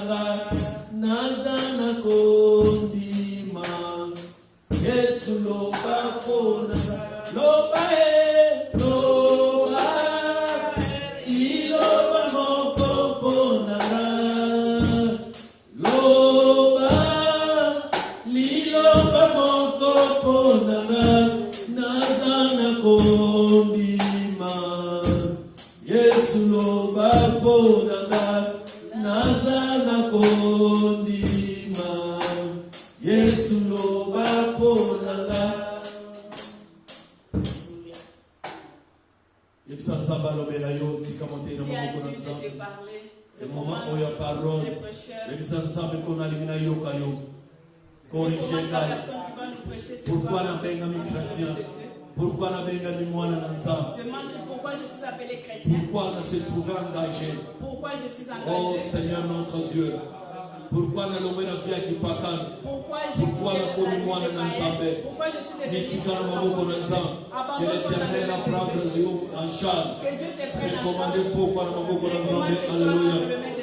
nanga nazana kondima Yesu loba pona loba loba iloba moko pona loba liloba moko pona nazana kondima Yesu loba pona nazana kondima Yesu loba pona Yebsanzamba lobela yo tika monte na moko na nzambe le moment où il y a parole yebsanzamba kona limina yo kayo corriger ngai pourquoi na benga mi chrétien pourquoi na benga mi mwana na nzambe pourquoi je suis appelé chrétien pourquoi na se trouver engagé pourquoi je suis engagé oh Seigneur notre Dieu pourquoi na lombe na via kipakana pourquoi na komi mwana na nzambe nitika na maboko na nzambe que l'Éternel a prendre en charge recommandé pourquoi na maboko na nzambe alléluia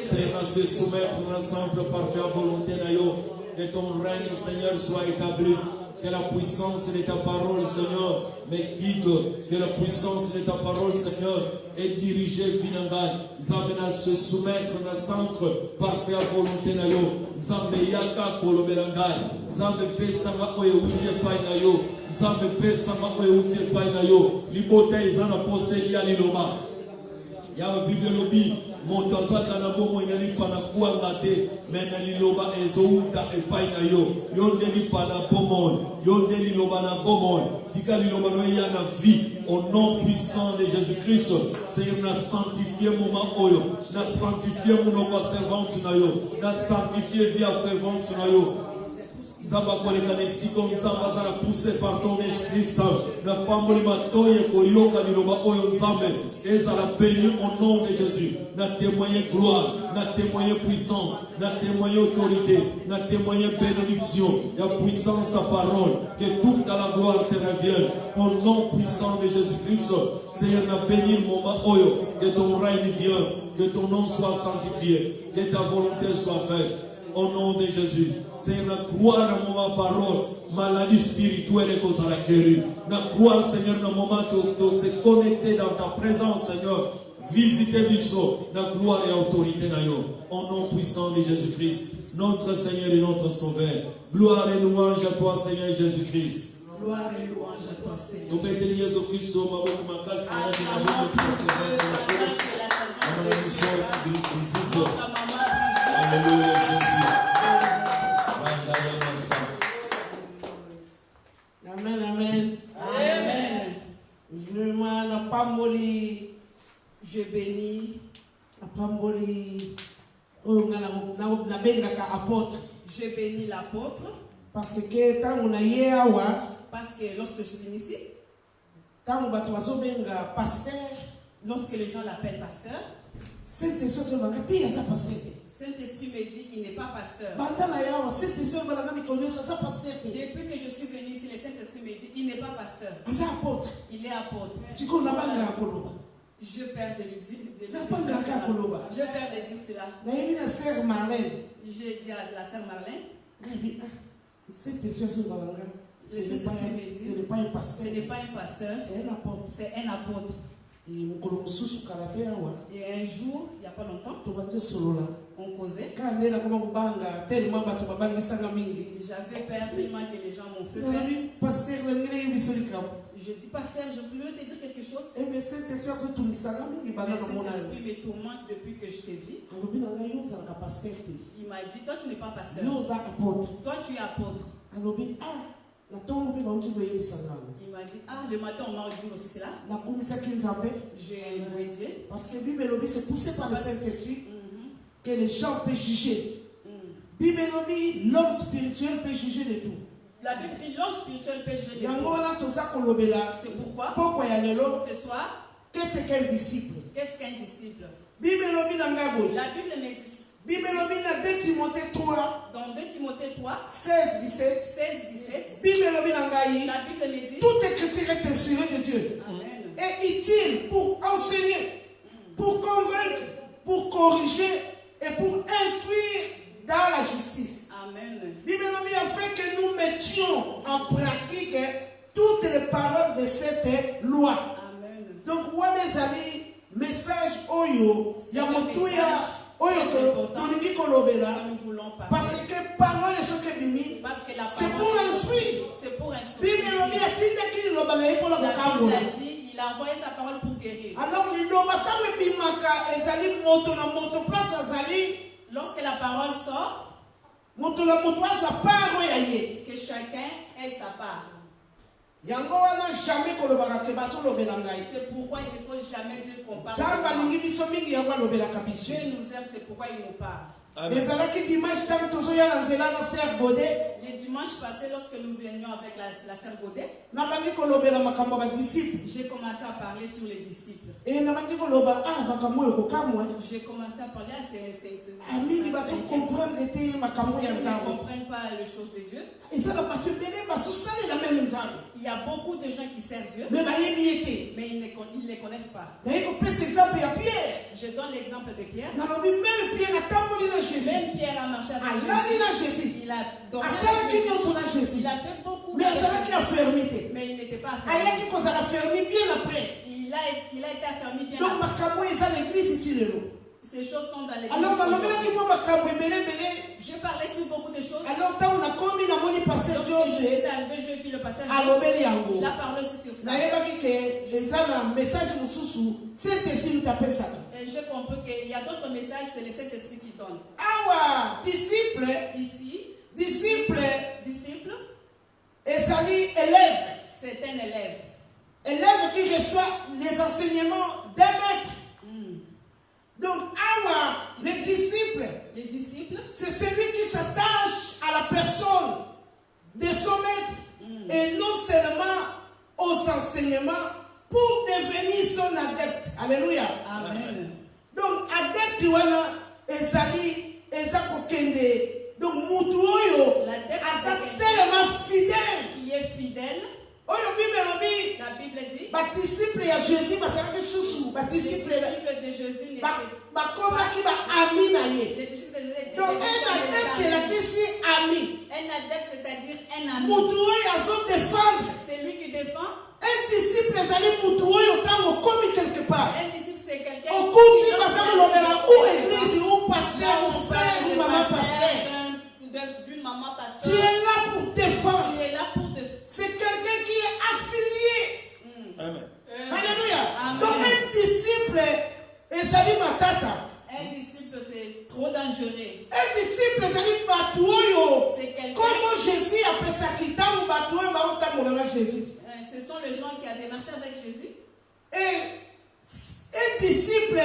Seigneur na se soumettre na centre parfait volonté na yo que ton règne Seigneur soit établi que la puissance de ta parole, Seigneur, me guide. Que la puissance de ta parole, Seigneur, est dirigée Vinangai. Nzambe na se soumettre na centre parfait à volonté na yo. Nzambe yaka kolobelangai. Nzambe pesa nga oye utie pai na yo. Nzambe pesa nga oye utie pai na yo. Libota ezana poseli ya liloba. Ya Bible lobi. Moto azaka na bomo inali pana kuanga te mena liloba ezouta epai na yo yonde li pana bomon yonde liloba na bomon tika liloba no ya na vie au nom puissant de Jésus-Christ Seigneur na sanctifier moment oyo na sanctifier mon servante na yo na sanctifier via servante na yo Nzamba koleka nesiko nzamba zara poussé par ton esprit saint na pamboli matoye koyoka liloba oyo nzambe ezala béni au nom de Jésus na témoigner gloire na témoigner puissance na témoigner autorité na témoigner bénédiction la puissance sa parole que toute la gloire te revienne au nom puissant de Jésus-Christ Seigneur na béni le moment oyo que ton règne vienne que ton nom soit sanctifié que ta volonté soit faite au nom de Jésus. Seigneur, na croire à mon parole, maladie spirituelle et cause à la guérir. Na croire, Seigneur, dans le moment de se connecter dans ta présence, Seigneur. Visiter Bisso, na gloire et autorité na yo. Au nom puissant de Jésus-Christ, notre Seigneur et notre Sauveur. Gloire et louange à toi, Seigneur Jésus-Christ. Gloire et louange à toi, Seigneur. Nous bénissons Jésus-Christ, ma beaucoup ma casse, ma vie, ma vie, Alléluia, Jésus. Amen, amen. Amen. Vraiment, la pamboli, je bénis. La pamboli, oh, na benga ka apôtre. Je bénis l'apôtre. Parce que quand on a yewa, parce que lorsque je viens ici, quand on va benga pasteur, lorsque les gens l'appellent pasteur, Saint-Esprit Saint-Esprit me dit qu'il n'est pas pasteur. Depuis que je suis venu ici, le Saint-Esprit me dit qu'il n'est pas pasteur. Il est apôtre. Je perds de lui dire cela. J'ai dit à la sœur Marlène, ce n'est pas un pasteur, c'est un apôtre. Et un jour, il n'y a pas longtemps, on causait. J'avais peur tellement que les gens m'ont fait peur. Je dis, pasteur, je voulais te dire quelque chose. Mais Saint-Esprit me tourmente depuis que je t'ai vu. Il m'a dit, toi tu n'es pas pasteur. Toi tu es apôtre. Il m'a dit, le matin on m'a dit aussi cela. J'ai loué Dieu. Parce que Bible c'est poussé par le Saint-Esprit que les gens peuvent juger. Bible l'homme spirituel peut juger de tout. La Bible dit l'homme spirituel peut juger de tout. C'est pourquoi ce soir, qu'est-ce qu'un disciple? Qu'est-ce qu'un disciple? La Bible me dit. Bible dans 2 Timothée 3. Dans 2 Timothée 3. 16-17. Bible la Bible me dit. Toute écriture est inspirée de Dieu. Amen. Et utile pour enseigner, pour convaincre, pour corriger et pour instruire mettions en pratique toutes les paroles de cette loi. Amen. Donc, on les amis, message oyo, yamotuya, oyo tolingi kolobela, nous voulons parler. parce que parole est ce que bimi, Parce que la c'est parole pour instruire. c'est pour instruire. Bible lobi atinda ki lobana ye pona La Bible kokambola. a dit, il a envoyé sa parole pour guérir. Alors liloba tango bimaka ezali moto na moto place azali, Lorsque la parole sort, moto na moto azwa part ya ye. que chacun ait sa part. Yango wana jamais kolobaka ke baso lobela ngai. C'est pourquoi il ne faut jamais dire qu'on parle. Zamba lingi biso mingi yango lobelaka biso. Dieu nous aime, c'est pourquoi il nous parle. ezalaki dimanche ntango tozoya na nzela na ser bode Les dimanches passés, lorsque nous venions avec la sœur Godet, nabandi kolobela makambo ya badisiple j'ai commencé à parler sur les disciples. nabandi koloba makambo oyo kokamwa J'ai commencé à parler à ces mingi baso comprendre te makambo ya Ils ne nzambe comprennent pas les choses de Dieu. ezala bato ebele basosalela meme nzambe Il y a beaucoup de gens qui servent Dieu, me bayebi ye te mais ils ne les connaissent pas. naye kopesa exemple ya pierre Je donne l'exemple de Pierre. nalobi meme pierre atamboli na jésus Même Pierre a marché avec alali na Jésus. jésus Il a dormi asalaki avec Jésus. nyonso na jésus Il a fait beaucoup. me azalaki afermi te Mais il n'était pas ayaki affermi. kozala fermi bien après Il a été affermi bien donc après. makambo eza na église ti lelo Ces choses sont dans l'église. alors balobelaki aujourd'hui. mwa makambo ebelebele. Je parlais sur beaucoup de choses. Alors, quand on a commis la monnaie pasteur Lorsque je suis José, arrivé, je vis le pasteur alobeli yango. il a parlé aussi sur ça. nayebaki ke eza na message mosusu saint-esprit tapesaka Et j'ai compris qu'il y a d'autres messages, c'est le Saint-Esprit qui donne. awa disciple Disciple, ezali élève c'est un élève. élève qui reçoit les enseignements d'un maître. Donc awa les disciples Les disciples, c'est celui qui s'attache à la personne de son maître et non seulement aux enseignements pour devenir son adepte. Alléluia. Amen. Donc adepte wana ezali eza kokende. Donc mutu oyo L'adepte, aza c'est tellement fidèle. qui est fidèle. Oyo Bible lobi La Bible dit, badisciple ya Jésus bazalaki susu les badisciple disciples de Jésus bakomaki baami na ye. les disciples de Jésus étaient Donc un des adepte amis. elakisi ami. Un adepte, c'est-à-dire un ami. Mutu oyo azodefendre. C'est lui qui défend. Un disciple ezali mutu oyo ntango okomi quelque part. Un disciple, c'est quelqu'un okuti qui baza kolobela ou église ou pasteur ou frère ou maman pasteur. d'une maman Tu pasteur. es là pour défendre. Tu es là pour défendre. C'est quelqu'un qui est affilié. Amen. Alléluia. Amen. Donc un disciple ezali matata. Un disciple, c'est trop dangereux. Un disciple ezali bato oyo. C'est quelqu'un. Comment Jésus apesaki ntango bato oyo baotambola na Jésus. Ce sont les gens qui avaient marché avec Jésus. Et un disciple,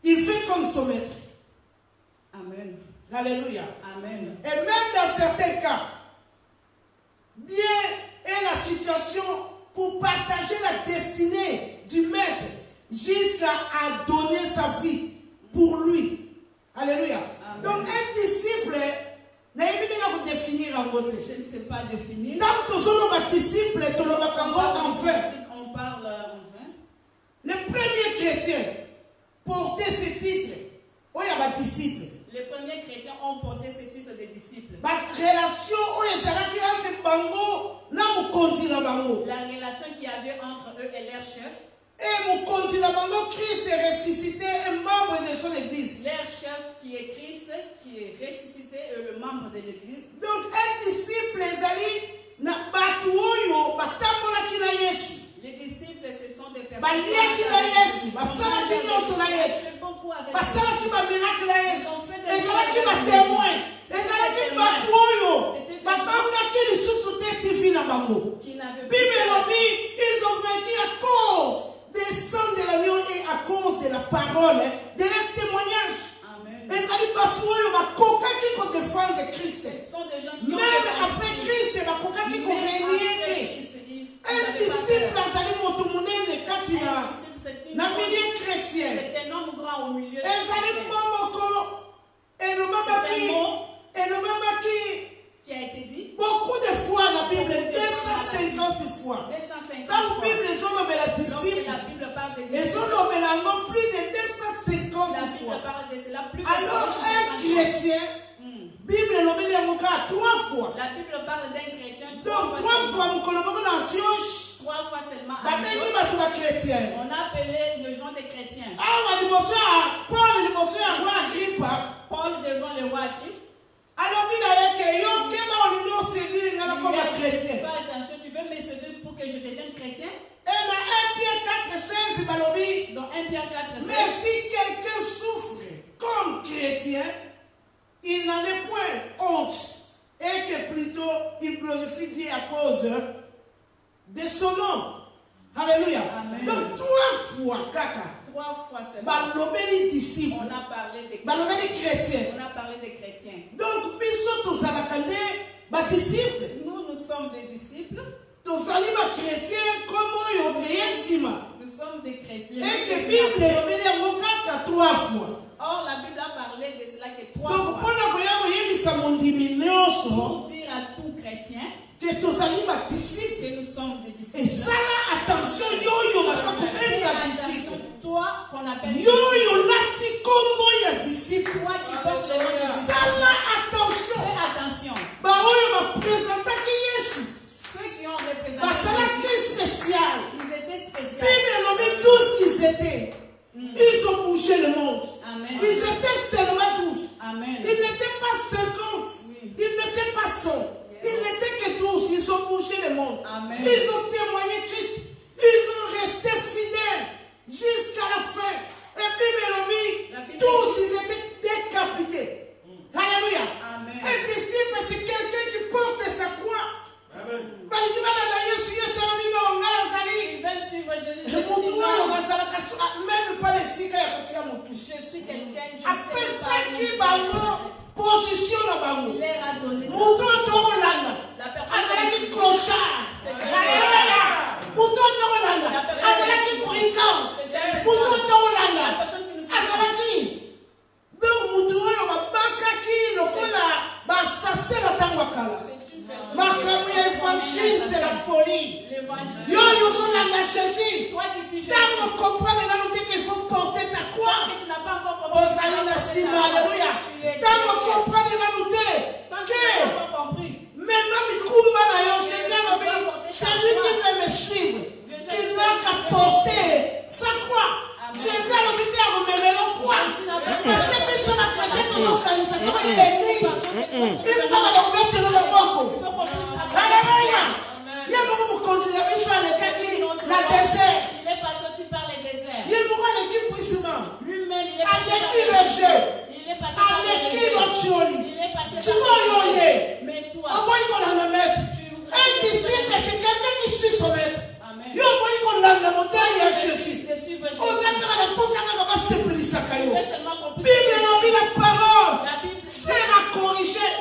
il fait comme son maître. Amen. Alléluia. Amen. Et même dans certains cas, bien est la situation pour partager la destinée du maître jusqu'à donner sa vie pour lui. Alléluia. Amen. Donc un disciple, je Je ne sais pas définir. tant que son disciple, On parle en vain. le premier chrétien portait ce titre. Oh, il y a des disciples. Les premiers chrétiens ont porté ce titre de disciples. La relation entre bango na mukonzi na bango. La relation qu'il y avait entre eux et leur chef. Et mukonzi na bango Christ est ressuscité et membre de son église. Leur chef qui est Christ, qui est ressuscité et le membre de l'église. Donc un disciple ezali na batu oyo batambolaki na Yesu. Les disciples, ce sont des personnes Baliaki na Yesu, basalaki nyonso na Yesu. Basalaki ba miracle na Yesu. Ezalaki ba témoin. Ezalaki batu oyo bafangaki lisusu te TV na bango. Bible lobi, ils ont vaincu à cause des sangs de l'agneau et à cause de la parole, de leur témoignage. Ezali batu oyo bakokaki ko défendre Christ. Même après Christ bakokaki ko régner. Un disciple azali moto munene kati na milieu chrétien. C'est un homme grand au milieu. Ezali momoko elobamaki qui a été dit beaucoup de fois dans la Bible, 250 fois. 250 Quand la fois. Bible ezolobela Lorsque disciple, la Bible parle de disciples, ezolobela yango plus de 250 la Bible fois. parle de cela plus de Alors 250 un chrétien, Bible elobeli yango kaka 3 fois. La Bible parle d'un chrétien Donc 3 fois, mon collègue d'Antioche, 3 fois seulement. on On appelait les gens des chrétiens. Ah, Paul, le monsieur à roi Agrippa. Paul devant le roi Agrippa. Alors, il a dit que yo, comme chrétien. Fais attention, tu veux me séduire pour que je devienne chrétien? Et dans 1 Pierre 4,16, Balobi. Dans 1 Pierre 4,16. Mais si quelqu'un souffre comme chrétien, il n'en est point honte. Et que plutôt il glorifie Dieu à cause de son nom. Alléluia. Amen. Donc 3 fois, Kaka. 3 fois seulement. Balobeli disciple. On a parlé des Balobeli chrétien. On a parlé des chrétiens. Donc, biso tozalakande ba disciple. Nous sommes des disciples. Tozali ba chrétien comme oyo eyesima. Nous sommes des chrétiens. Et que Bible elobeli yango kaka 3 fois. Or, la Bible a parlé de cela que 3 Donc, fois. pona koya koyebisa mondimi nyonso Pour dire à tout chrétien que tozali ba disciple. que nous sommes des disciples. Et ça là, attention, yo basa kopeli ya Attention, disciple. toi qu'on appelle Yo lati kombo ya disciple. toi qui portes le nom de Jésus. Ça là, attention. Fais attention. Ba oyo ba présentaki Yesu. Ceux qui ont représenté Basalaki spécial. ils étaient spéciaux. Bible elobeli tous qu'ils étaient. Ils ont bougé le monde. Amen. Ils étaient seulement 12. Amen. Ils n'étaient pas 50. Oui. Ils n'étaient pas 100. Ils n'étaient que 12. Ils ont bougé le monde. Amen. Ils ont témoigné Christ. Ils ont resté fidèles jusqu'à la fin. Et puis, tous, ils étaient décapités. Alléluia. Amen. Un disciple, c'est quelqu'un qui porte sa croix. Amen. Ils veulent suivre Jésus. Même pas les siga ya kotia motu. Je suis quelqu'un. Je Apesaki bango position na bango. Il leur a donné sa Moto position. tozolanda. La personne Azalaki qui clochard. Alléluia. Moto tozolanda. Azalaki brigand. Moto tozolanda. Azalaki. Donc moto oyo babakaki lokola basase na tango kala. Makambo ya évangile, c'est la folie. l'évangile. Yo ozolanda Jésus. Toi qui suis Jésus. Tango comprendre na noté qu'il faut porter ta croix. Que tu n'as pas encore compris. Ozali na sima, alléluia. Tango comprendre na noté Tant que tu n'as pas encore compris. maintenant mikumba na yo Jésus alobi celui qui veut me suivre qu'il va qu'à porter sa croix. Jésus alobi te akomemela croix parce que biso na chrétien tozokalisation ya l'église il baka na kobetela maboko. Alléluia. Ye moko mokonzi na biso alekaki na désert. Il est passé aussi par les déserts. Ye moko aleki puissement Lui-même, il est passé par aleki les le jeu Il est passé par les aleki déserts. lotioli. Il est passé Tu par vois, les yo, déserts. ye. Mais toi, Oboyi kolanda maître. Un disciple, c'est quelqu'un qui suit son maître. Amen. Yo oboyi kolanda motari ya Jésus. de suivre Jésus. Ozakaka na mposa kaka basepelisaka Tu yo. veux seulement qu'on puisse Bible elobi la parole La Bible sert à corriger,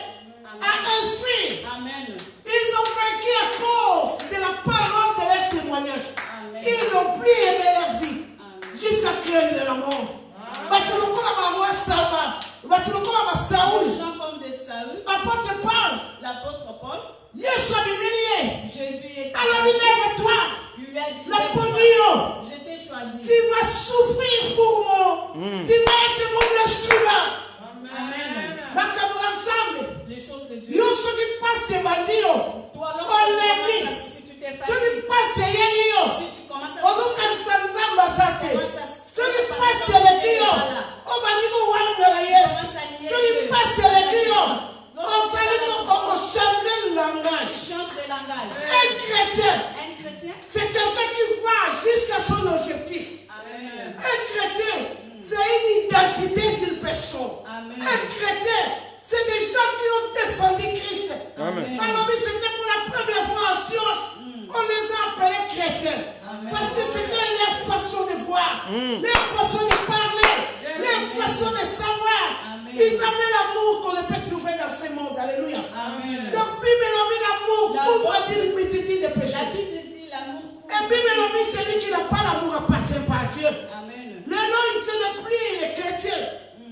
à instruire. Amen. Ils ont vaincu à cause de la parole de leur témoignage. Amen. Ils n'ont plus aimé leur vie Amen. jusqu'à craindre la mort. Bato lokola baroi Saba, bato lokola Des basaouli. gens comme des Saül, Apôtre Paul, l'apôtre Paul, Yesu abimini. Jésus est Alors lève-toi, Il lui a dit, la ponio. je t'ai choisi. Tu vas souffrir pour moi. Tu vas être mon instrument. Amen. Makamula nzambe. Les choses de Dieu. Yo soki pase bandio. Toi, lorsque Olemi. tu t'es Soki fatigué, pase yeli yo. si tu commences à Ozokanisa nzambe aza te. Soki pase eleki yo. Obandi kowangela Yesu. Soki pase eleki yo. Ozali kochange le langage. change de langage. Un chrétien, Un chrétien. c'est quelqu'un qui va jusqu'à son objectif. Amen. Un chrétien, c'est une identité d'une personne. Amen. Un chrétien, c'est des gens qui ont défendu Christ. Amen. Alors, c'était pour la première fois à Antioche. On les a appelés chrétiens. Amen. Parce que c'était leur façon de voir, leur façon de parler, leur façon de savoir. Amen. Ils avaient l'amour qu'on ne peut trouver dans ce monde. Alléluia. Amen. Donc, Bible a mis l'amour couvre d'une multitude de La péchés. Bible dit l'amour. Et Bible a mis celui qui n'a pas l'amour appartient pas à Dieu. Amen. Le nom, il se n'est plus les chrétiens.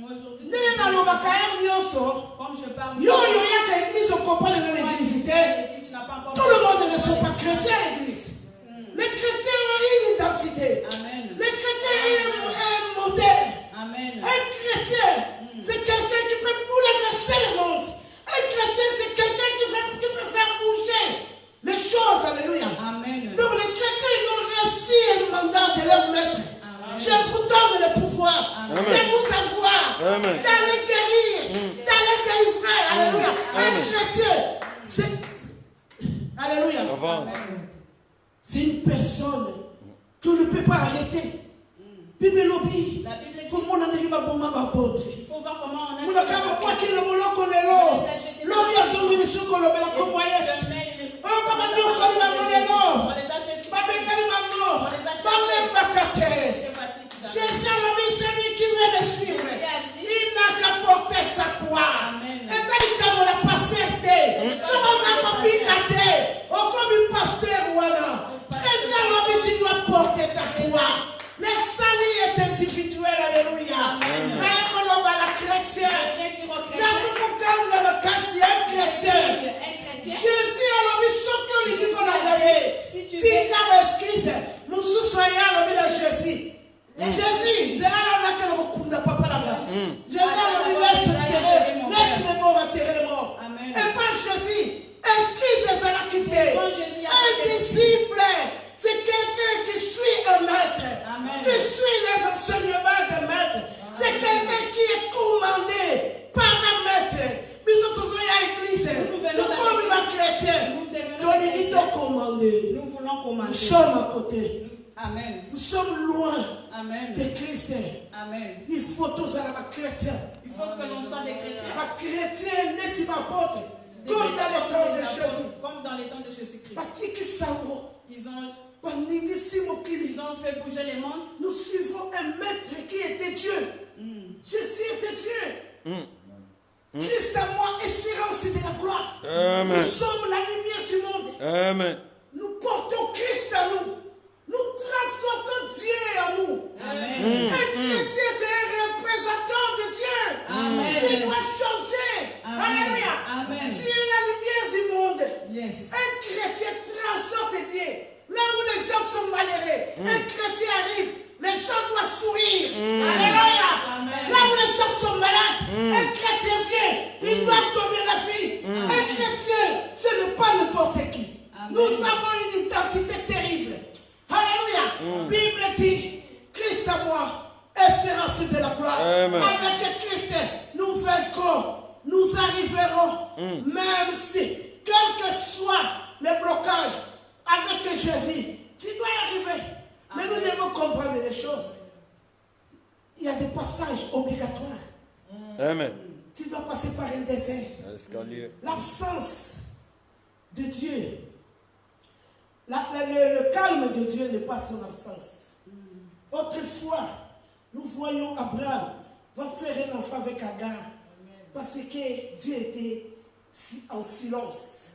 Aujourd'hui, Ndenge nalobaka ye nyonso comme je parle, yo yoyaka église okomprendre na l'église te. tu n'as pas encore. Tout le monde ne sont pas chrétiens à l'église. Les chrétiens ont une identité. Amen. Les chrétiens ont un modèle. Amen. Un chrétien, c'est quelqu'un qui peut bouleverser le monde. Un chrétien, c'est quelqu'un qui guérir, d'aller délivrer. Alléluia. Un chrétien, alléluia. C'est une personne que ne peut pas arrêter. Bible lobby. La Bible dit, il faut voir comment on a Jésus a mis celui qui vient de suivre. Il n'a qu'à porter sa croix. Et quand on a pasteur, si on a compris comme une pasteur, voilà. Jésus a mis, tu dois porter ta croix. Le salut est individuel, alléluia. La chrétien, le chrétien. Jésus a mis ce que lui dit. Si nous soyons de Jésus. Jésus, c'est là que nous ne pouvons pas la place. Jésus a dit, laisse les morts enterrer les morts. Et pas Jésus, excuse les iniquités. Un disciple, c'est quelqu'un qui suit un maître, qui suit les enseignements de maître. C'est quelqu'un qui est commandé par un maître. Nous sommes à l'église, nous comme un chrétien, nous voulons commander. Nous sommes à côté. Amen. Nous sommes loin de Christ. Amen. Il faut tous aller à chrétien. Il faut que l'on soit des chrétiens. La chrétien n'est pas porte. Comme dans les temps de Jésus. Comme dans les temps de Jésus-Christ. Ils ont fait bouger les mondes. Nous suivons un maître qui était Dieu. Jésus était Dieu. Christ à moi, espérance de la gloire. Amen. Nous sommes la lumière du monde. Amen. Nous portons Christ à nous. Nous transportons Dieu à nous. Amen. Un chrétien, c'est un représentant de Dieu. Amen. Qui doit changer. Alléluia. Amen. Dieu est la lumière du monde. Yes. Un chrétien transporte Dieu. Là où les gens sont malheureux, un chrétien arrive, les gens doivent sourire. Alléluia. Là où les gens sont malades, un chrétien vient, ils doivent donner la vie. Un chrétien, ce n'est pas n'importe qui. Nous avons une identité terrible. Alléluia. Bible dit, Christ à moi, espérance de la gloire. Avec Christ, nous vaincrons, nous arriverons, même si, quel que soit le blocage, avec Jésus, tu dois y arriver. Mais nous devons comprendre des choses. Il y a des passages obligatoires. Amen. Tu dois passer par un désert. L'absence de Dieu. Le calme de Dieu n'est pas son absence. Autrefois, nous voyons Abraham va faire un enfant avec Agar parce que Dieu était en silence.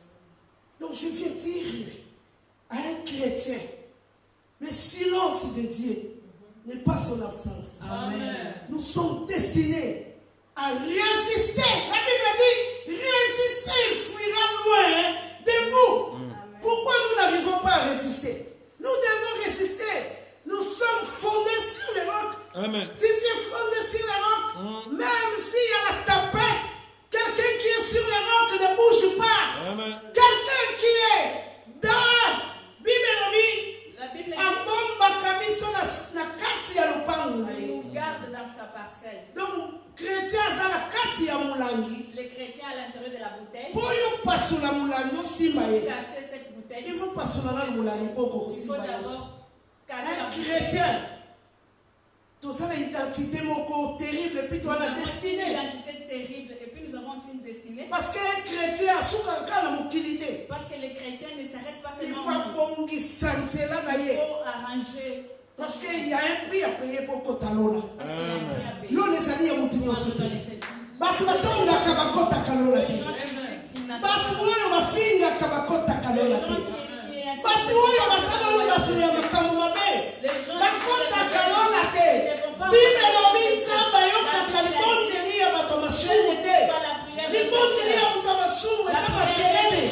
Donc je viens dire à un chrétien, le silence de Dieu n'est pas son absence. Amen. Nous sommes destinés à résister. La Bible dit, résister, il fuira loin de vous. Pourquoi nous n'arrivons pas à résister? Nous devons résister. Nous sommes fondés sur les rocs. Amen. Si tu es fondé sur les rocs, même s'il y a la tempête, quelqu'un qui est sur les rocs ne bouge pas. Amen. Quelqu'un qui est dans la Bible dit, il nous garde dans sa parcelle. Donc, chrétien à la kati ya mulangi. Les chrétiens à l'intérieur de la bouteille. Pour passer mulangi osimba ye. Casser cette bouteille. Il faut passer la mulangi pour osimba. Il faut d'abord casser la bouteille. Chrétien. Tout ça l'identité terrible et puis toi la destinée. Une identité terrible et puis nous avons aussi une destinée. Parce qu'un chrétien a souvent la utilité. Parce que les chrétiens ne s'arrêtent pas Il seulement. faut arranger. Parce qu'il y a un prix à payer pour Kotalola. Amen. L'on les a dit à Moutinho Soté. Batuatonga kabakota kalola. Batuoyo mafinga kabakota kalola. Batuoyo masano batuya makamu mabe. Bakota kalola te. Bible lobi samba yoka kalibonde ni ya batomasumu te. Libonde ni ya batomasumu samba kelele.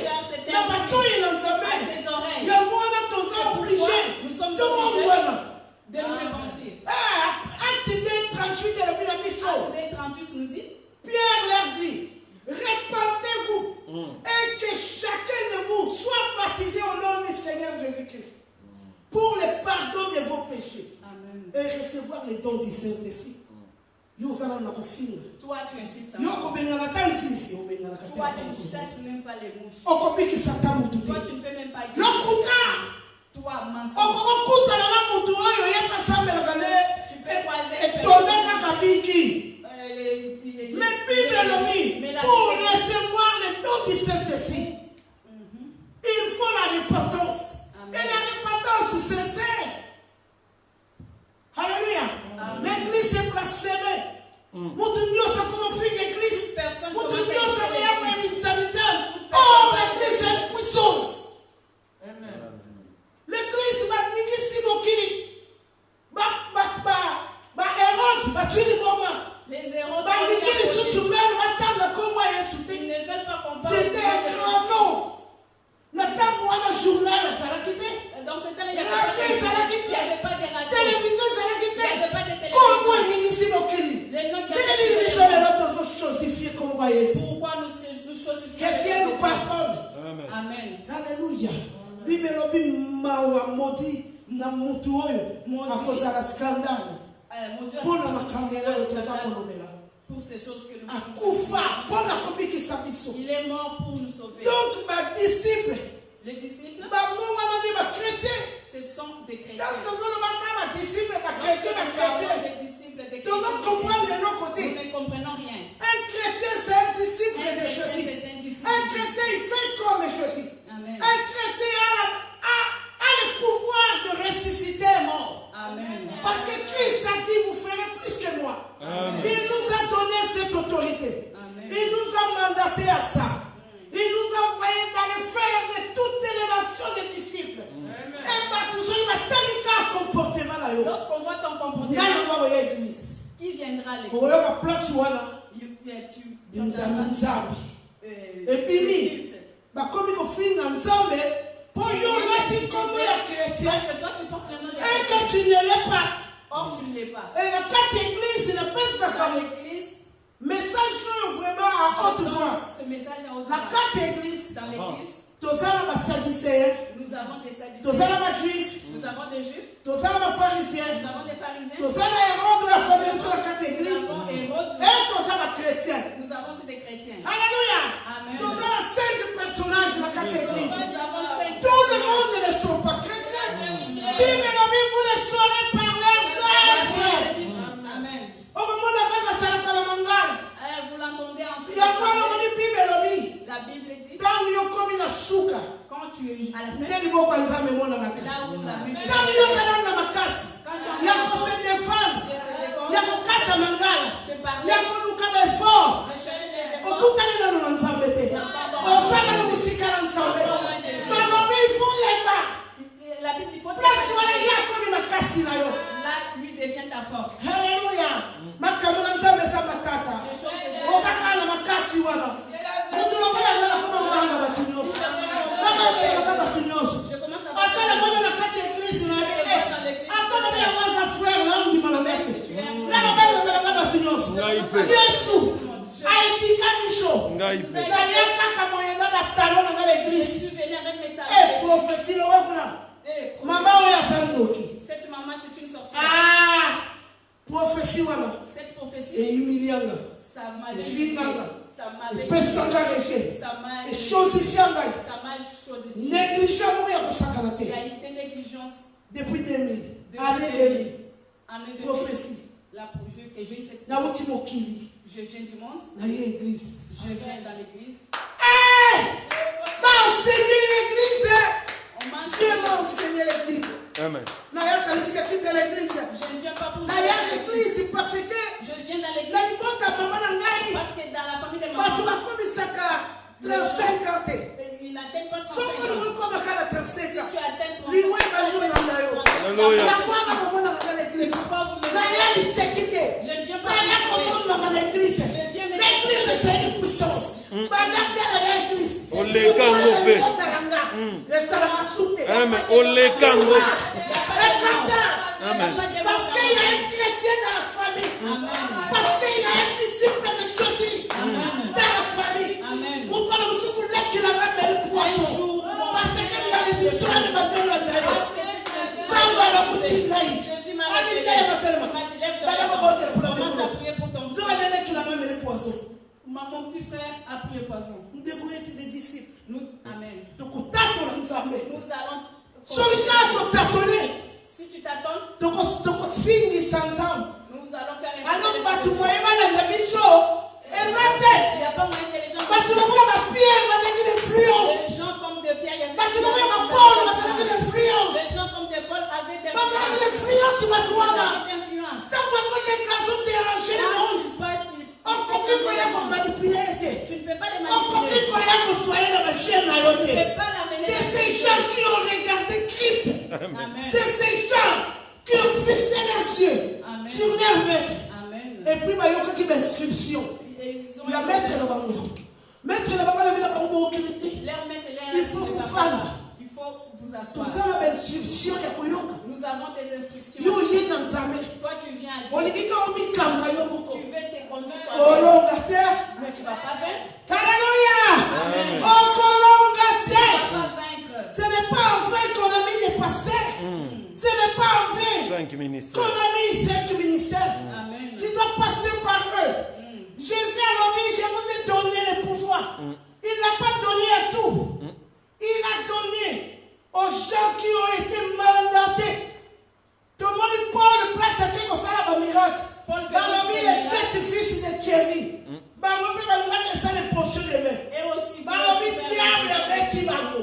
Na batuyi na nzambe. Ya mwana toza obligé. Nous sommes obligés de nous repentir. Acte 2, 38 et le Acte 2, 38 nous dit, Pierre leur dit, répentez-vous et que chacun de vous soit baptisé au nom du Seigneur Jésus-Christ pour le pardon de vos péchés. Amen. Et recevoir les dons du Saint-Esprit. Toi, tu incites ça. Toi, tu ne cherches même pas les mouches. Toi, Toi, tu ne peux même pas dire. Toi, mensonge. Tu peux croiser Mais pour recevoir le don du Saint-Esprit, il faut la repentance. Et la repentance sincère. Alléluia. L'église est blasphémée. Oh, l'église est une puissance. L'église va venir si mon kiri. Les héros ils ne veulent pas comprendre. C'était un grand nom. La table ou un journal, ça l'a quitté. Dans ce temps, il n'y La avait pas de radio. télévision, ça l'a quitté. Il n'y avait pas de télévision. Comment il est ici, mon kiri? Les noms qui pourquoi nous chosifions Que Dieu nous pardonne. Amen. Alléluia. Bibelobi mawa modi na mutu oyo akozala scandale. Mon Dieu, Pour la caméra pour ces choses que nous akufa pour la kobikisa biso. Il est mort pour nous sauver. Donc ma disciple, Les disciples, ba mwa na ba chrétien. ce sont des chrétiens. Donc tozolo ba kama disciple ba chrétien Des disciples, des Nous chrétiens. comprenons de nos Nous côtés. ne comprenons rien. Un chrétien c'est un disciple Un de chrétien, Jésus. c'est un disciple. Un chrétien il fait comme Jésus. Amen. Un chrétien a le pouvoir de ressusciter un mort. Amen. Parce que Christ a dit, vous ferez plus que moi. Amen. Il nous a donné cette autorité. Amen. Il nous a mandaté à ça. Il nous a envoyé d'aller faire de toutes les nations des disciples. Et toujours, il va tellement qu'un comportement là. Lorsqu'on voit ton comportement, qui viendra à l'église? Et puis, comme il faut finir ensemble, pour y aller comme la chrétienne. Parce que toi tu portes le nom de Et que tu ne l'es pas. Or tu ne l'es pas. Et la quatre églises, il n'est pas ça Dans comme l'église, message vraiment à haute voix. ce message à haute La voix. quatre églises, Dans l'église, tozala ba sadducéens, nous avons des sadducéens, tozala ba juifs, nous avons des juifs, tozala ba nous pharisiens, avons des pharisiens, tozala Hérode la famille sur la quatre nous églises, avons Hérode, et tozala chrétiens. nous avons aussi des chrétiens. Alléluia. Amen. Tozala 5 personnages dans la quatre églises. Nous avons 5 Tout le monde ne sont pas chrétiens. Bible, vous les saurez par leurs œuvres. Amen. Au moment de la Salamangal, Vous l'entendez en tout il y a quoi dans le Bible? La Bible dit, Tant que comme une souka, quand tu es à la fin, ndeni boko nzambe mona na là où la Bible tant que yoza na makasi, quand tu ya ko se défendre, ya ko kata mangala, ya ko luka effort. Okutani na nzambe te. Osala na musikala nzambe. Balobi ifulemba. la Bible dit, Place wana ya ko ni makasi na yo. là lui devient ta force. Hallelujah. Makamuna nzambe sa matata. Osaka na makasi wana. Mutulokola na kama mbanga batunyoso. Makamuna kama batunyoso. Atana mwana na kati église na ye. Atana mwana waza frère na ndi manamete. Na baba na kama batunyoso. Yesu aidika biso. Na yaka kama yenda batalo na l'église. Je suis venu avec mes talents. Eh prophétie lo wakuna. Mama oya sandoki. Cette maman, c'est une sorcière. Ah! Prophétie wana. Cette prophétie, Et humilianga. ça m'a Finanga. ça m'avait Pesanga reche. ça m'a Et chosifianga. choisi. Négligent ya kusakana Il y te. a été négligence. Depuis 2000. Depuis Année 2000. 2000. Année 2000. Prophétie. Que j'ai eu cette Na wuti mokili. je viens du monde. Na ye église. Je viens dans l'église. Eh! M'a enseigné l'église. On m'a Dieu m'a enseigné l'église. Amen. Na ya kalisi quitte l'église. Je ne viens pas pour Na ya l'église parce que je viens dans la l'église libota mama na ngai. parce que dans la famille de Batu maman, bakomisaka 35 ans te. il n'atteint pas 35 Soko ans. lilikoma kala 35 ans. Tu atteins 35 Liwe banjo na ndayo. Alléluia. Ya kwana komona na l'église. Na ya lisekite. Je ne viens pas Na ya komona na l'église. L'église c'est une puissance. Bandaka na ya église. Olekango pe. Esala asute. Amen. Olekango. Amen. Parce qu'il y a un chrétien dans la famille. Parce qu'il y a un disciple de Jésus dans la famille. Amen. Vous connaissez beaucoup de qui l'a même le poisson. Parce qu'il y a des disciples de la Jésus m'a révélé. Il m'a dit, lève-toi. Commence à prier pour ton Mon petit frère a pris le poison. Nous devons être des disciples. Nous, amen. Nous allons. Si tu t'attends, nous allons faire un alors, il n'y a pas moyen que les gens. Les gens comme de Pierre, il y avait des gens comme de Paul avaient des influences. Tu ne peux pas les manipuler. Tu ne peux pas l'amener. C'est ces gens qui ont regardé Christ. C'est ces gens qui ont fixé les yeux sur leur maître. Amen. Et puis, il y a une inscription. Il y a maître là-bas. Maître là-bas, il faut vous faire. Il faut vous asseoir. Nous avons des instructions. Nous avons des instructions. Toi, tu viens à Dieu. tu veux te conduire toi-même, mais tu ne vas pas vaincre. Alléluia. Amen. Tu Tu ne vas pas vaincre. ce n'est pas en vain qu'on a mis les pasteurs. Ce n'est pas en vain 5 ministères. qu'on a mis 5 ministères. Amen. Tu dois passer par eux. Jésus a dit, je vous ai donné le pouvoir. Il n'a pas donné à tout. Il a donné aux gens qui ont été mandatés. Tout le monde Paul place à qui qu'on s'en a un miracle. Parmi les 7 fils de Thierry. Parmi les portions de main. Et aussi, Parmi les diables avec Tibago.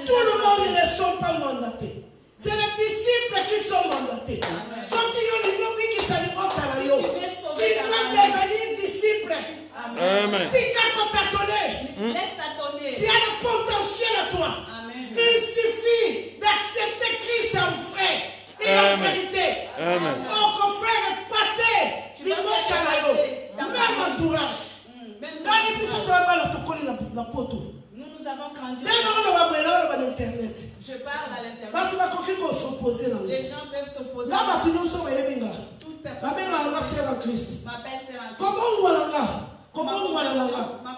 Tout le monde ne sont pas mandatés. C'est les disciples qui sont mandatés. Tu dois devenir disciple. Amen. Laisse tâtonner. Tu as le potentiel à toi. Amen. Il suffit d'accepter Christ en frère et en vérité. Amen. Oh, frère, pâté, même entourage. Quand il peut se trouver la poto. Nous avons grandi. Je parle à l'internet. Les gens peuvent s'opposer. Toute personne m'appelle sœur en Christ. Ma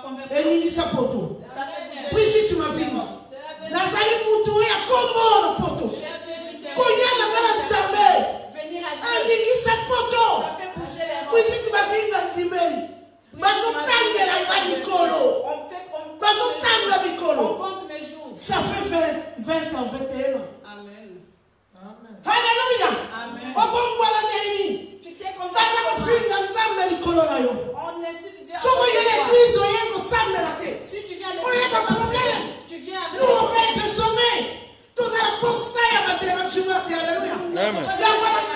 conversion. Oui, si tu m'as vu, Nazali Moutouri a comment le poteau. Koya na gala tsambe. Venir à Dieu. Alingisa poto. Ça fait bouger les Oui, rangs. si tu m'as vu Gantimeli. Bazotangela Mikolo. On Bazotangela Mikolo. compte mes jours. Ça fait 20 ans, 21 ans. Amen. Alléluia. Amen. Obongwala neni. Tu t'es convaincu. Baza kufinga nzambe Mikolo na yo. On insulte Dieu. Soko yele église oyengo sambela te. Si tu viens à Oh, il y a pas de problème. tu viens avec Nous, on va être sauvés. Tout ça, pour ça, il y a ma dérangement. Alléluia. Il y a Amen. pas de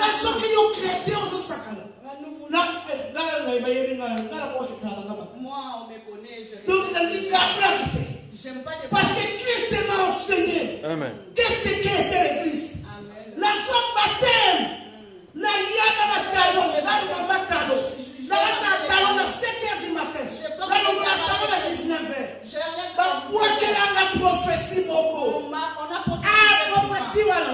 personne qui est chrétien aux sacrés. Nous voulons. Là, Moi, on me connaît. donc, J'aime pas des parce que Christ m'a enseigné. Amen. Qu'est-ce qu'était l'église? Amen. La foi baptême. La yama matalo. La matalo. La 7h du matin. La matalo à 19h. La foi que la prophétie moko. On a Ah, prophétie voilà.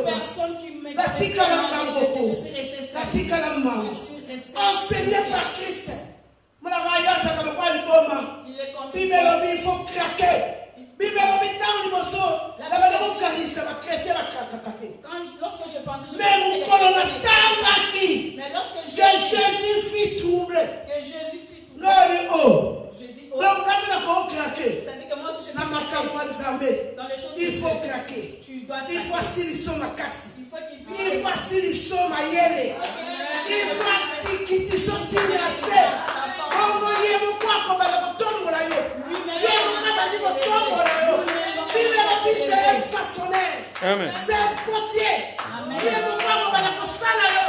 personne qui me La tika la je suis resté la seul. tika la mama. Je suis resté Enseigné par Christ. Il est comme Il faut craquer. lorsque je pense Mais lorsque que Jésus fit troubler. que Jésus fit tout, Non, je dis oh, donc, c'est-à-dire que moi si je dans les choses il que faut je fais, craquer. tu dois Il faut craquer. s'il sont ma casse. Il faut qu'il puisse Il faut s'il sont ma yele. Il faut qu'il sont tirés. On va y aller quoi comme la tombe là yo. Il y a un tombe là yo. Il est façonné. Amen. C'est un potier. Il y a un quoi comme la salle yo.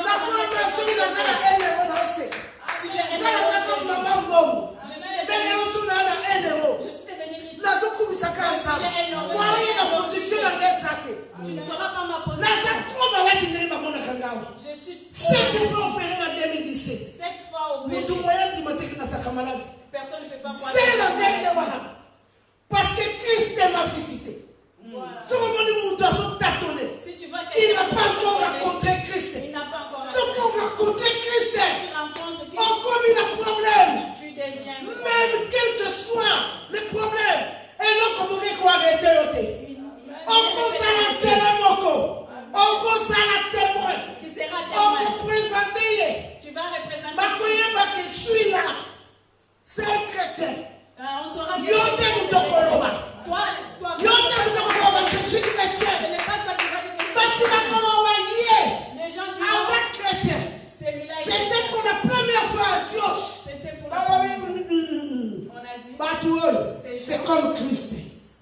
La tombe sur la salle elle est bonne aussi. Si j'ai un Dans la tombe maman bon. je suis Mais devenu nous sommes dans la haine. riche. La tombe ça quand ça. Moi il y a la position dans les satés. Tu ne sauras pas ma Là ça position. trop malade il n'est pas mon akangao. Je suis 7 fois opéré en 2017. 7 fois au Mutu pays. moyen Timothée na saka malade. Personne ne peut pas voir. C'est la dernière voilà. Parce que Christ m'a visité. Ce que mon doit se tâtonner. Si tu vois Il n'a pas encore rencontré Christ. il n'a pas encore Ce qu'on va rencontrer Christ, tu rencontres Dieu, encore il a problème. tu deviens Même quel que soit le problème. Et non, comme on dit qu'on va arrêter. Encore ça la scène moko. Encore ça la témoin. tu seras Encore témoin. présenter. Tu vas représenter Ma c'est comme Christ.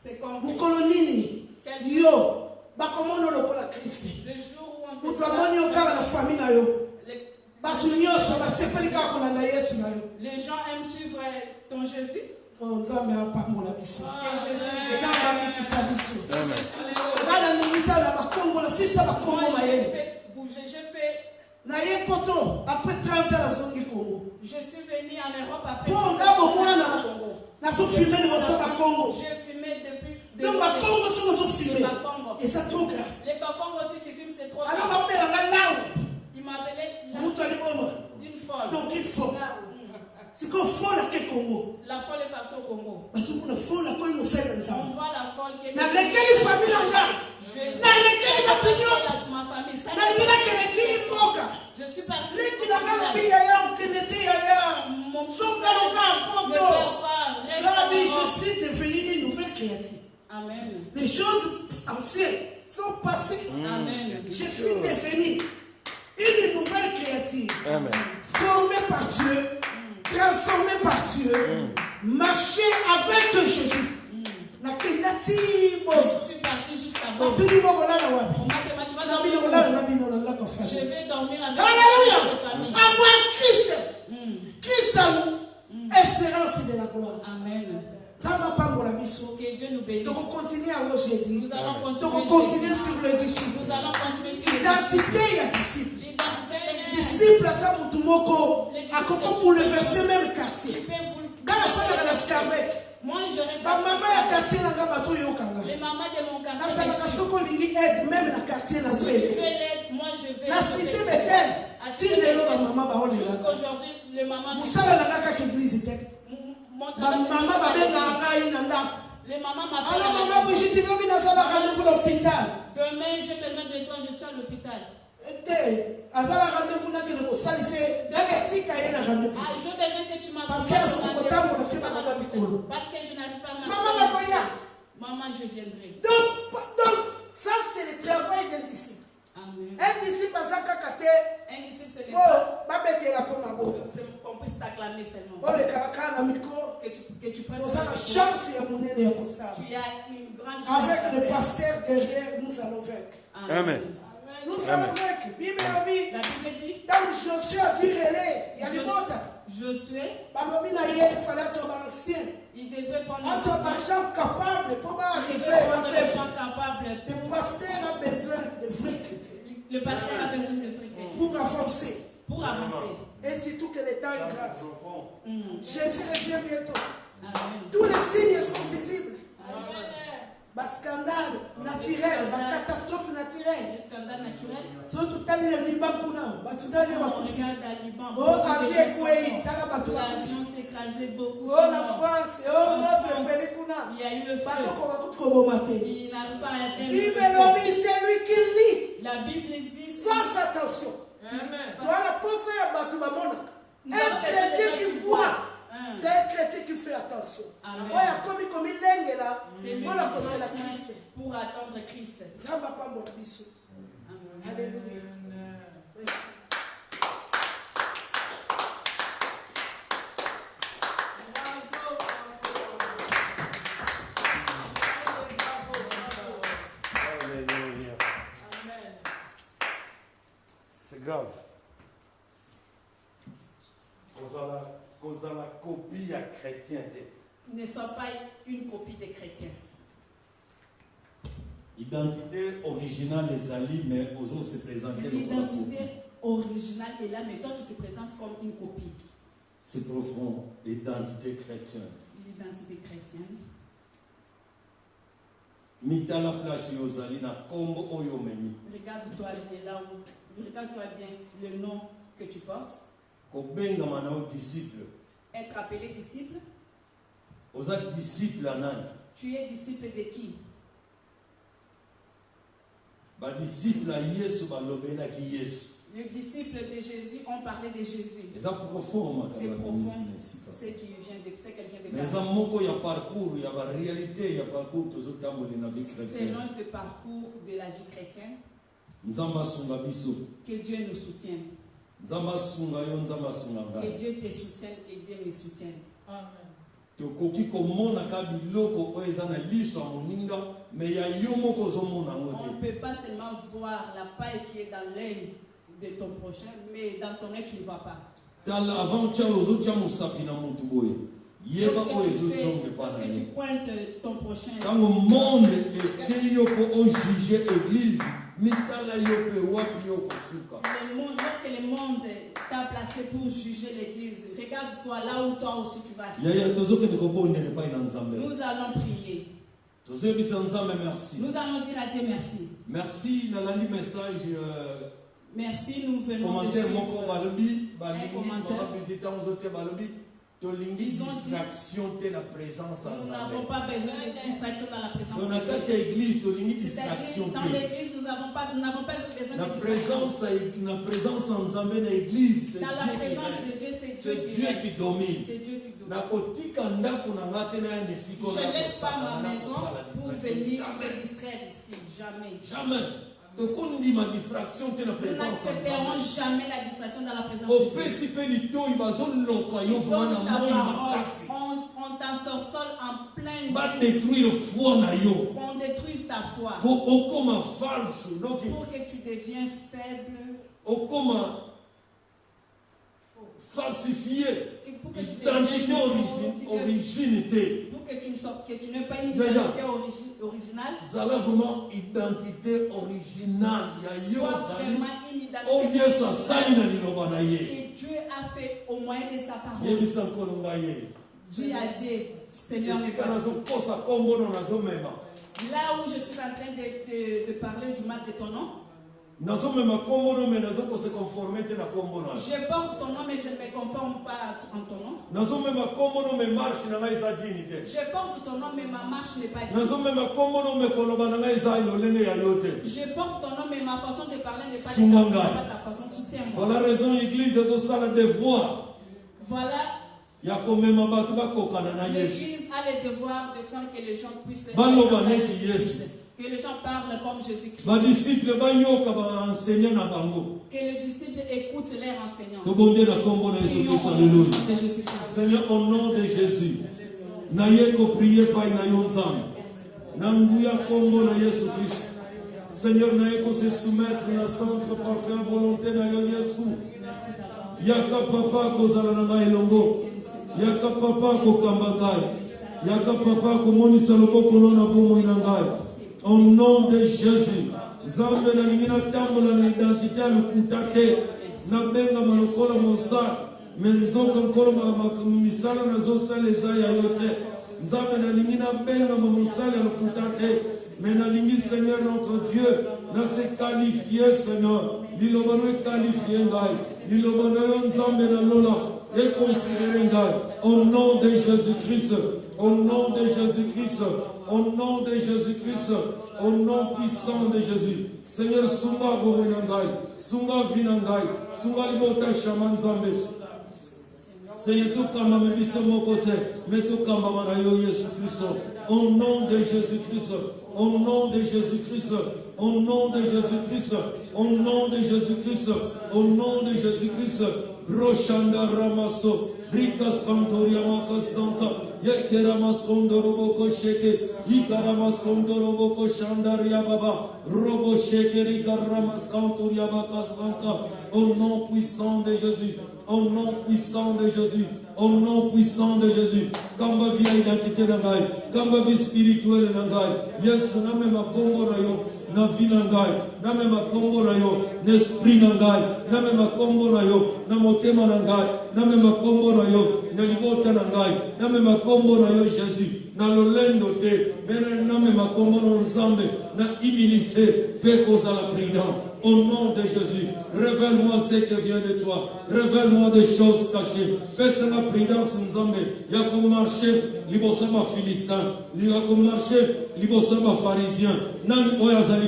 C'est comme Mukolonini. Yo. Bakomono lokola Christ. le jour où on te Mutu amoni okala na famille na yo. les Batu nyonso basepeli kaka kolanda Yesu na yo. gens aiment suivre ton Jésus. Nzambe apambola biso. Et Jésus Nzambe abikisa biso. Bana nimisa na bakongo na sisa bakongo moi, mayele. j'ai fait bouger, j'ai fait. Na ye poto après 30 ans nazongi Congo. Je suis venu en Europe après. Po ngabo mwana nazo filmer ni bosoka Congo. J'ai filmé depuis. Donc bakongo soko zo filmer. Les Bakongo. Et ça trop grave. Les Bakongo, si tu filmes, c'est trop Alors grave. babela ngalawo. Il m'appelait Mutu aliboma. une folle. Donc il faut. C'est qu'on faut la ke Congo. La folle est partie au Congo. Parce qu'on faut la koyi mosala nzambe. On voit la folle qui est. Na lekeli famille nga. Na lekeli batu nyonso. Ma famille. Na lingina keleti foka. Je suis partie. Leki na ngala bi yaya ukenete yaya. Mon Songa longa ne poto. perd pas. Reste Là, en je Europe. suis devenue une nouvelle créative. Amen. Les choses anciennes sont passées. Amen. Je suis devenue une nouvelle créative. Amen. Formée par Dieu, transformée par Dieu, marcher avec Jésus. Nakendati Je boss. suis partie juste avant. Batuli mokolala wapi? On m'a demandé, tu vas Nabi dormir où? mokolala nabi no na ko Je fa. vais dormir avec Alléluia. ma famille. Avoir Christ. Christ à nous. Espérance de la gloire. Amen. Tamba pambola biso. Que Dieu nous bénisse. Donc continuer à aujourd'hui. Nous allons Donc continuer. continuer sur le disciple. Nous allons continuer sur L'identité ya disciple. l'identité des Disciple aza mutu moko akoko bouleverser même quartier. Ngana fana na Skarbek. Moi, je reste. Ba mama ya quartier nanga bazoyokanga. Les mamans de mon quartier. Nazalaka soko lingi aide même na quartier na Si tu veux Zwele. l'aide, moi je vais. Na cité Bethel. Ti lelo ba mama baolela. Jusqu'aujourd'hui, les mamans. Musala na kaka église te. Ba mama babenga ngai na ndako. Les mamans Alors m'appellent. maman Brigitte ngobi nazala rendez-vous à l'hôpital. Demain, j'ai besoin de toi, je suis à l'hôpital. Te azala rendez-vous na kele ko salise ndaka tika ye na rendez-vous. Ah, j'ai besoin que tu m'appelles. Parce que Parce que je n'arrive pas à Maman marcher. bakoya. Maman, je viendrai. Donc, ça c'est le travail d'un disciple. Amen. Un disciple a kaka te. Un disciple, ce n'est Oh, pas. babetela ko mabo. On puisse t'acclamer seulement. Oh le kaka na micro. Que tu prennes Nous avons cette chance ya monene ya kosala. Tu as une grande chance. Avec le pasteur derrière, nous allons vaincre. Amen. Nous allons vaincre. Bible abi. La Bible dit. Dans Josué a dit relais, il y a des mots. Josué, Balobi na ye, il fallait être ancien. il devait prendre On soit des gens capables pour il arriver devait prendre à des gens capables. le pasteur a besoin de vrais chrétiens Le pasteur a besoin de fréquenter pour avancer. pour avancer. Et surtout que le temps est grave. Jésus revient bientôt. Amen. Tous les signes sont visibles. Bas scandale naturel, bas catastrophe naturelle. Les scandales naturels. Surtout tali le Liban kuna, bas tutali On ba regarde à Liban. Oh, Beaucoup de aviez gens sont kwei, morts. tala batu ba L'avion s'est écrasé, beaucoup Oh, sont la morts. France, oh, notre pays kuna. Il y a eu le Baso feu. ko ba kutuko bomate. Il n'arrive pas à atteindre. Bible le feu. lobi, c'est lui qui lit. La Bible dit. Fais attention. Tu as la pensée à Batu Bamona. Nous Un avons chrétien fait qui des voit, Hein. c'est un chrétien qui fait attention. Amen. Moi, il y a comme il lègue là. C'est lui Voilà qui que c'est la prend Christ. soin pour attendre Christ. Ça va pas mon bisou. Amen. Alléluia. Alléluia. C'est grave. Cause la copie à chrétien. Ne sois pas une copie des chrétiens. Identité originale des alliés, mais aux autres se présenter le L'identité originale est là, mais toi tu te présentes comme une copie. C'est profond, identité chrétienne. L'identité chrétienne. Mitala place yozali na kombo oyo memi. Regarde-toi bien là où, regarde-toi bien le nom que tu portes. Kobenga manao disciple. Être appelé disciple. Oza disciple anani. Tu es disciple de qui? Ba disciple a Yesu balobela ki Yesu. Les disciples de Jésus ont parlé de Jésus. Eza profond C'est makaba profond. mesika. C'est qui vient de, c'est quelqu'un de Mais eza moko ya parcours ya ba réalité ya parcours tozo tambola na vie C'est chrétienne. l'un des parcours de la vie chrétienne. Nzamba sunga biso. Que Dieu nous soutienne. Nzamba sunga yo nzamba sunga Que ngai. Dieu te soutienne et Dieu me soutienne. Amen. tokoki komona ka biloko oyo eza na liso ya moninga me ya yo moko ozomona yango On ne peut pas seulement voir la paille qui est dans l'œil de ton prochain, mais dans ton œil, tu ne vois pas. tala avant tia ozotia mosapi na motu boye yeba oyo ezozonge epai Lorsque na tu yo pointes ton prochain, ntango monde etie yo mpo ojuge église mitala yo mpe wapi yo kosuka lorsque le monde t'a placé pour juger l'église, regarde-toi là où toi aussi tu vas. yaya tozokende kobondela epai na nzambe Nous allons prier. tozoyebisa nzambe merci Nous allons dire à Dieu merci. merci nalandi message Merci, nous venons de commentaire suivre. moko balobi balingi commentaire. babisita ozote balobi tolingi Ils ont dit- distraction te na présence ya Nous nzambe n'avons pas besoin de distraction dans la présence na de kati Dieu. ya église tolingi C'est-à-dire, distraction dans te l'église, nous n'avons pas besoin na de distraction. présence ya nzambe na église c'est Dans la Dieu qui présence règne. de Dieu, c'est C'est Dieu qui Dieu règne. qui domine C'est Dieu qui domine. nakotika ndako na nga te nayande Je sikoyo ne laisse pas ma maison pour venir jamais se distraire ici. Jamais. jamais tokondima distraction te na Nous présence ya n'accepterons nzambe jamais la distraction dans la présence de Dieu. opesi mpe litoi bazoloka Tu yo vraimen donnes na ta moi parole, makasi on t'ensorcelle en pleine badétruire foi na yo qu'on détruise ta foi po okoma false donc pour que tu deviens faible, okoma falsifié pour que tu identité deviennes origine te pour que tu ne sois que tu n'aies pas une Déjà. identité originale. zala vraiment identité originale ya yo Sois zali vraiment une oyo identité yesu asali na liloba na ye que Dieu a fait au moyen de sa parole. yebisa nkolo ngai ye Dieu a dit, Seigneur, me esika voici. nazokosa kombono nazomema Là où je suis en train de parler du mal de ton nom, nazomema kombono me nazokose conforme te na kombono je porte ton nom mais je ne me conforme pas en ton nom. nazomema kombono me marche na ngai eza dini te Je porte ton nom mais ma marche n'est pas digne. nazomema kombono me koloba na ngai eza lolenge ya yo te Je porte ton nom mais ma façon de parler n'est pas Sunga digne. ngai. Pas ta façon, soutiens-moi. voilà raison église ezosala devoir Voilà, ya komema bato bakokana na yesu l'Église a le devoir de faire que les gens puissent Baloba parler neti de Yesu. que les gens parlent comme Jésus-Christ. badisiple bayoka baenseigne na bango Que les disciples écoutent leurs enseignants. tobonde na kombo na yesu Prions kristo au nom alleluya de Jésus-Christ. seigneur au nom de jésus naye koprie pai na yo nzambe na nguya kombo na yesu kristo seigneur naye kose soumettre na centre parfait ya volonté na yo yesu yaka papa kozala na ngai elongo yaka papa kokamba ngai yaka papa komonisa loboko no na bomoi na ngai au nom de jésus nzambe nalingi natambola na identité ya lokuta te nabengama lokola mosala me nzoka nkolo misala nazosala eza ya yo te nzambe nalingi nabengama mosala ya lokuta te me nalingi seigneur notre dieu nase qualifie seigneur liloba no equalifie ngai liloba na yo nzambe nalola econsidere ngai au nom de jésus-christ au nom de jésus-christ au nom de jésus-christ au nom puissant de jésus seigneur sunga bomoi na ngai sunga vi na ngai sunga libota shama nzambe seigneur tokamba me biso moko te me tokambama na yo yesu kristo au nom de jésus-christ au nom de jésus-christ au nom de jésus-christ au nom de jésus-christ au nom de jésus-christ roshanda ramaso rikas kantoria makasanta yekeramas kondoroboko sheke ikaramas kondoroboko shandaria baba robo sheke rikaramas kantoria bakasanta au nom puissant de Jésus au nom puissant de Jésus au nom puissant de Jésus kamba via identité na ngai kamba vi spirituel na ngai yesu na mema kombo na yo na vi na ngai na mema kombo na yo na esprit na ngai na mema kombo na yo na motema na ngai na mema kombo na yo na libota na ngai na mema kombo na yo Jésus na lolendo te mena na mema kombo na nzambe na humilité pe kozala prudent au nom de Jésus révèle-moi ce qui vient de toi révèle-moi des choses cachées fais la prudence nzambe ya ko marcher liboso ma philistin ya ko marcher liboso ma pharisien nani oyo azali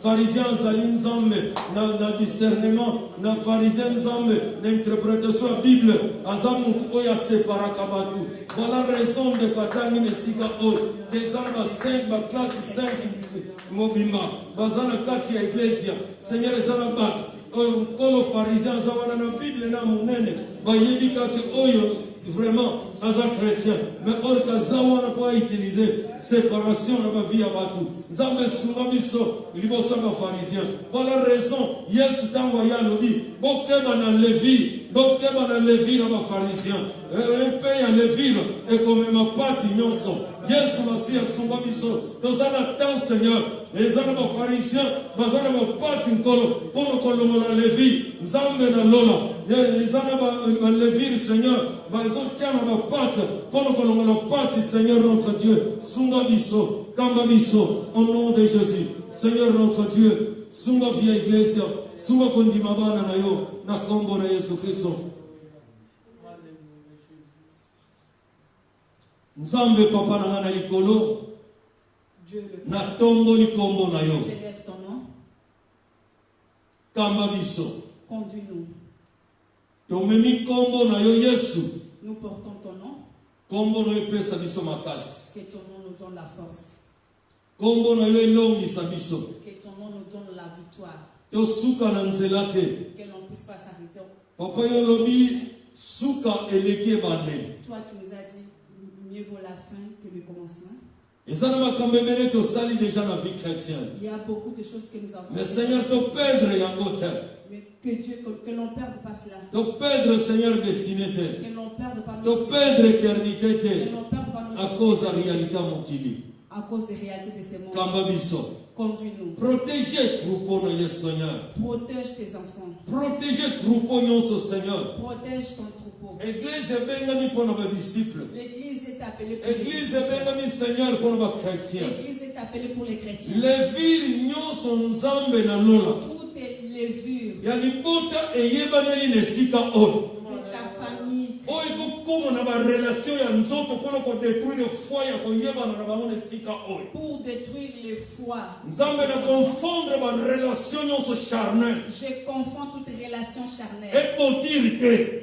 pharisien azali nzambe na discernement na pharisien nzambe na interprétation ya bible aza mutu oyo aseparaka bato voilà raison de katangi na esika oyo ezala ba 5 ba classe 5 mobimba baza na kati ya eklesia seigneur eza na bato oyo nkolo pharisien aza wana na bible na monene bayebi kaka oyo vraiment aza chrétien mais orka zawana pour utiliser séparation na ba vie ya batu nzambe sunga biso liboso ba pharisien voilà raison Yesu tango ya lobi bokeba na Lévi na ba pharisien pe ya Lévi et comme ma pati nyonso Yesu masia sunga biso tozana tant Seigneur les ana ba pharisien bazana ba pati nkolo pour kolongo na Lévi nzambe na lola les ana ba Lévi Seigneur bazo tiana ba pati pour kolongo na pati Seigneur notre Dieu sunga biso kamba biso au nom de Jésus Seigneur notre Dieu sunga via iglesia sunga kondima bana na yo na kombo na Yesu Kristo Nzambe papa na ngana likolo na tombo likombo na yo j'élève ton nom kamba biso conduis-nous tomemi kombo na yo Yesu nous portons ton nom kombo na yo pesa biso makasi que ton nom nous donne la force kombo na yo elongisa biso que ton nom nous donne la victoire tosuka na nzela te que l'on puisse pas s'arrêter papa yo lobi suka eleki ebandeli toi tu nous as dit mieux vaut la fin que le commencement. ezana makambo ebele tosali déjà na vie chrétienne Il y a beaucoup de choses que nous avons mais Seigneur topedre yango te mais que l'on perde pas cela topedre Seigneur destinée te que l'on perde pas notre topedre éternité que te l'on perde pas à notre cause ya réalité ya mokili à cause des réalités de ces mondes. kamba biso Conduis-nous. protégez troupeau na Yesu Seigneur Protège tes enfants. protégez troupeau nyonso Seigneur Protège ton troupeau. église ebengami mpona badisciple L'église est appelée pour les église disciples. ebengami Seigneur mpona bachrétien L'église est appelée pour les chrétiens. levire nyonso nzambe na lola Toutes les levures ya libota eyebaneli na esika oyo de ta famille, oyo ekokoma na barelation ya nzoto mpona kodétruire foi ya koyebana na bango na esika oyo pour détruire les foi. nzambe na confondre barelation nyonso charnel Je confonds toute relation charnelle. ebotiri te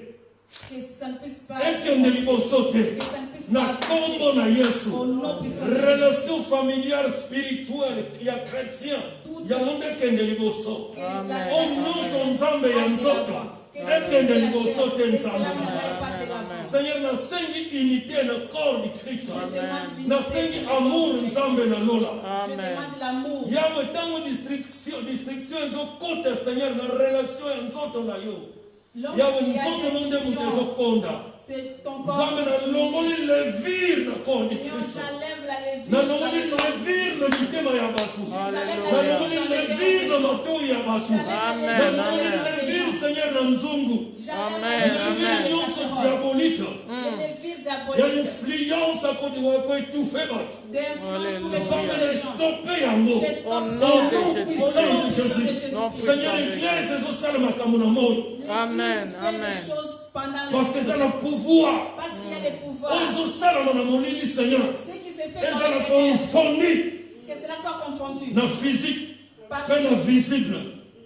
Que ça ne puisse pas ekende liboso te que ça ne puisse na pas kombo na Yesu au nom puissant de Jésus. relation familiale spirituelle ya chrétien yango nde ekende liboso Que la oyo nyonso nzambe ya nzoto ekende liboso te nzambe na ngai. Seigneur nasengi unité na corps du Christ nasengi amour nzambe na lola Je demande l'amour. yawe ntango distriction ezokota Seigneur na relation ya nzoto na yo yawe Lorsqu'il y a nzoto no nde moto destruction, ezokonda c'est ton corps. nzambe nalongoli levire na corps du Seigneur, Christ j'enlève la levure. nalongoli levire na mitema ya bato nalongoli levire na matoi ya bato nalongoli levire Seigneur na nzungu levire nyonso diabolique ya influence akoetufe bato nzambe na stoppe yango au nom puissant de Jésus Seigneur église ezosala makambo na moi Amen. parce que eza na pouvoir Parce qu'il y a les pouvoirs. oyo ezosalama na molili Seigneur Ce qui se fait dans eza na les ténèbres, confondu que cela soit confondu. na physique Par mpe na visible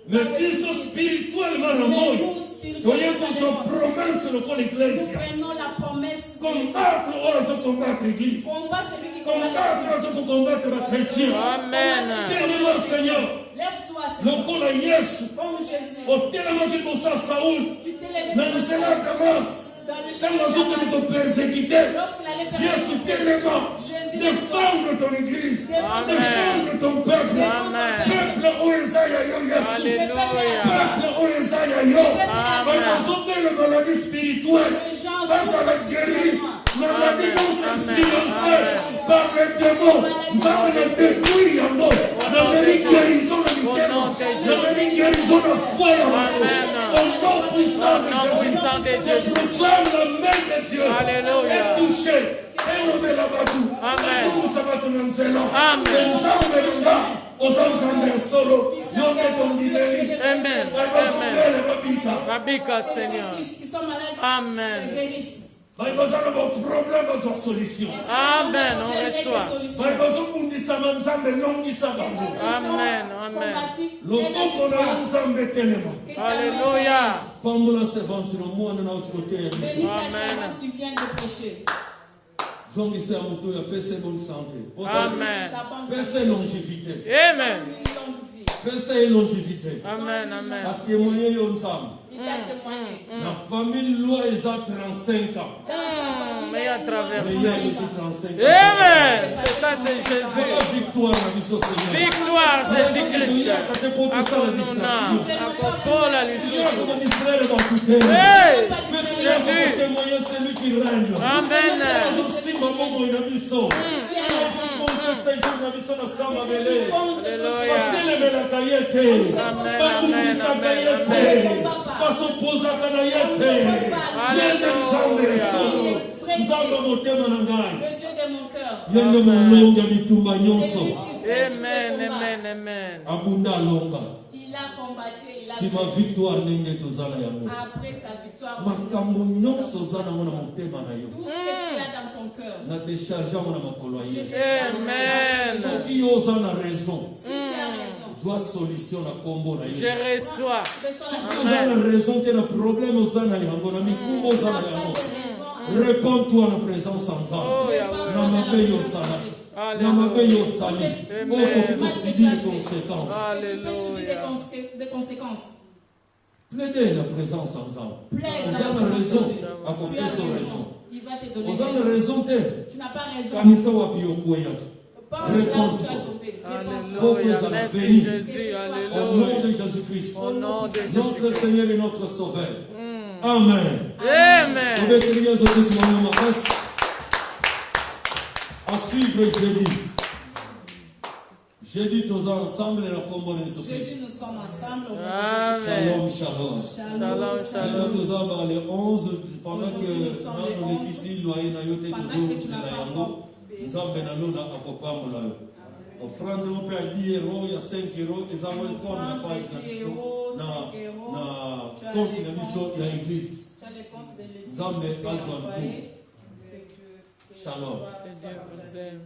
mais biso spirituellement na moi nous, spirituellement, toye kozwa promesse lokola nous église prenons la promesse de combattre oyo azocombattre église combat, celui qui combat combattre la azocombattre bachrétien telema Seigneur Lève-toi, Seigneur, lokola Yesu comme Jésus. otelemaki liboso ya Saul Tu t'es levé na nzela ya Damas dans le ntango chemin de azokende Damas. kopersécuté Lorsqu'il allait Yesu persécuter, telema Jésus, défendre ton église Défendre défendre ton peuple peuple oyo eza ya yo Yesu peuple oyo eza ya yo bato bazobela maladie spirituelle bazala guéri maladie non spirituelle par le démon nzambe na détruire yango nameli guérison na mitema nameli guérison na foi ya bato au nom puissant de Jésus je proclame la main de Dieu est touchée elobela bato asukusa bato na nzela nzambe nanga oza nzambe ya solo yo nde tondimeli bazobela babika Seigneur, qui sont malades, Amen. les guérissent. bazala baproblème bazwa solution Amen. On reçoit. bazobundisama nzambe longisa bango loboko na yo nzambe telema Alléluia. pambola servante na mwana na oti koteya biso Bénis ta servante qui vient de prêcher. zongisa ya moto oyo apesa bonne santé Amen. La bonne pesa santé, longévité Amen. une longue vie. pesa longévité Amen. Amen. atémoigné yo nzambe Il t'a témoigné. na famille loi eza 35 ans Dans sa famille, briller à travers Mais il y a qui transcende. Amen. C'est ça, c'est Jésus. Victoire, la mission Seigneur. Victoire, Jésus-Christ. Akonuna, akokola lisusu. Hey, Jésus. Celui qui règne. Amen. Amen, amen, amen. Il a combattu, il a si ma victoire n'est tozala yango. Après sa victoire, makambo nyonso ozana ngo na motema na yo. Tout ce que tu as dans ton cœur. Na décharge ngo na makolo ya Yesu. Amen. Soki yo oza na raison. Si tu as raison. Dois solution na kombo na Yesu. Je reçois. Soki oza na raison te na problème oza na yango na mikumba oza na yango. Réponds-toi en présence ensemble. Na mabe yo sala. Na mabe yo sali. Okoki kosubir conséquences. Tu peux subir des conséquences. Plaidez la présence ensemble. Plaide Vous dans la avez présence raison. de Dieu. À côté Tu as de raison. raison. Il va te donner Vous avez raison. raison. Tu n'as pas raison. Kanisa wapi yokweyaki. Pense là où tu as tombé. Alléluia. Merci Jésus. Au Alléluia. nom de Jésus-Christ. Au nom de Notre Jésus-Christ. Seigneur et notre Sauveur. Amen. Amen. Vous pouvez tenir les autres moments ma face. À suivre jeudi. Jeudi, tous ensemble et la combo de Jésus-Christ. Jeudi, nous sommes ensemble. Au nom de Amen. Jésus. Shalom, shalom. Shalom, Et shalom. là, tous ensemble, les 11, pendant que Aujourd'hui, nous sommes les nous 11. ici, loyer na yote Pendant toujours, que tu c'est n'as la pas yango. encore payé. Nzambe na lona akopambola yo. Offrande on peut à 10 euros, il y a 5 euros, et ça va être comme la page na biso, na compte na biso ya église. Tu as les comptes de l'église. Nzambe Tu peux azwa envoyer. nkumu. Shalom. Que Dieu vous aime.